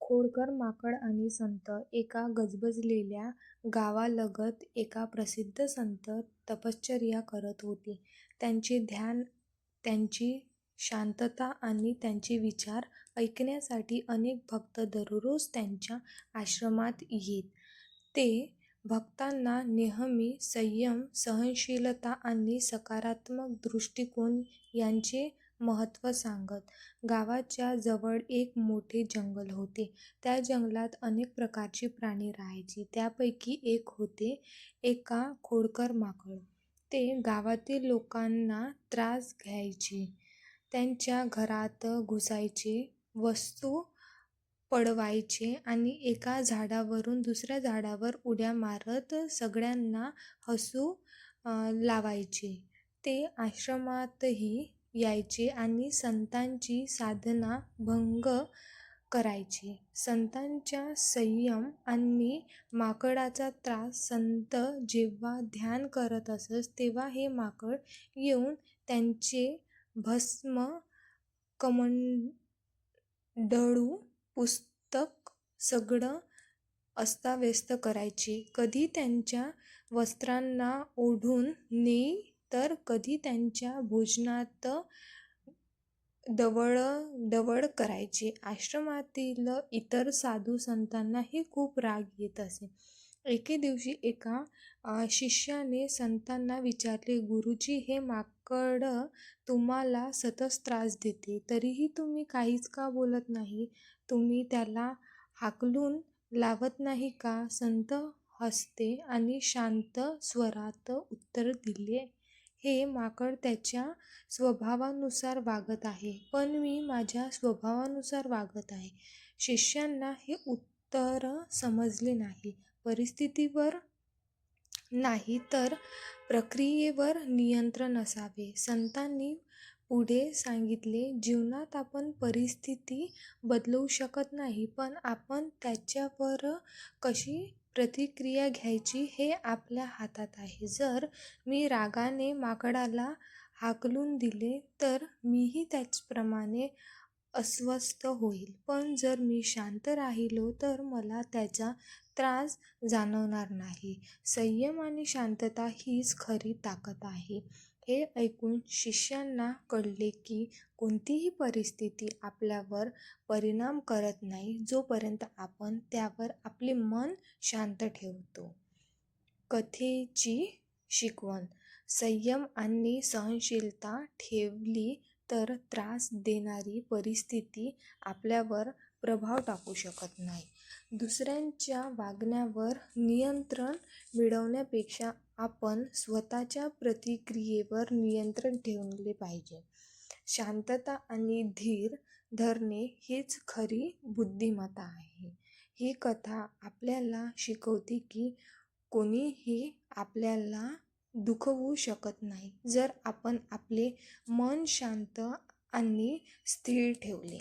खोडकर माकड आणि संत एका गजबजलेल्या गावालगत एका प्रसिद्ध संत तपश्चर्या करत होते. त्यांचे ध्यान, त्यांची शांतता आणि त्यांचे विचार ऐकण्यासाठी अनेक भक्त दररोज त्यांच्या आश्रमात येत. ते भक्तांना नेहमी संयम, सहनशीलता आणि सकारात्मक दृष्टिकोन यांचे महत्त्व सांगत. गावाच्या जवळ एक मोठे जंगल होते. त्या जंगलात अनेक प्रकारची प्राणी राहायची. त्यापैकी एक होते एका खोडकर माकड. ते गावातील लोकांना त्रास द्यायचे. त्यांच्या घरात घुसायचे, वस्तू पडवायचे आणि एका झाडावरून दुसऱ्या झाडावर उड्या मारत सगळ्यांना हसू लावायचे. ते आश्रमातही यायचे आणि संतांची साधना भंग करायचे. संतांचा संयम आणि माकडाचा त्रास. संत जेव्हा ध्यान करत असत तेव्हा हे माकड येऊन त्यांचे भस्म, कमंडलू, पुस्तक सगळं अस्ताव्यस्त करायचे. कधी त्यांच्या वस्त्रांना ओढून नेई तर कधी त्यांच्या भोजनात डवळ करायचे. आश्रमातील इतर साधू संतांनाही खूप राग येत असे. एके दिवशी एका शिष्याने संतांना विचारले, गुरुजी, हे माकड तुम्हाला सतत त्रास देते, तरीही तुम्ही काहीच का बोलत नाही? तुम्ही त्याला हाकलून लावत नाही का? संत हसले आणि शांत स्वरात उत्तर दिले, हे माकड त्याच्या स्वभावानुसार वागत आहे, पण मी माझ्या स्वभावानुसार वागत आहे. शिष्यांना हे उत्तर समजले नाही. परिस्थितीवर नाही तर प्रक्रियेवर नियंत्रण असावे. संतांनी पुढे सांगितले, जीवनात आपण परिस्थिती बदलवू शकत नाही, पण आपण त्याच्यावर कशी प्रतिक्रिया घ्यायची हे आपल्या हातात आहे. जर मी रागाने माकडाला हाकलून दिले तर मीही त्याचप्रमाणे अस्वस्थ होईल, पण जर मी शांत राहिलो तर मला त्याचा त्रास जाणवणार नाही. संयम आणि शांतता हीच खरी ताकद आहे. हे ऐकून शिष्यांना कळले की कोणतीही परिस्थिती आपल्यावर परिणाम करत नाही जोपर्यंत आपण त्यावर आपले मन शांत ठेवतो. कथेची शिकवण. संयम आणि सहनशीलता ठेवली तर त्रास देणारी परिस्थिती आपल्यावर प्रभाव टाकू शकत नाही. दुसऱ्यांच्या वागण्यावर नियंत्रण मिळवण्यापेक्षा आपण स्वतःच्या प्रतिक्रियेवर नियंत्रण ठेवले पाहिजे. शांतता आणि धीर धरणे हीच खरी बुद्धिमत्ता आहे. ही कथा आपल्याला शिकवते की कोणीही आपल्याला दुखवू शकत नाही, जर आपण आपले मन शांत आणि स्थिर ठेवले.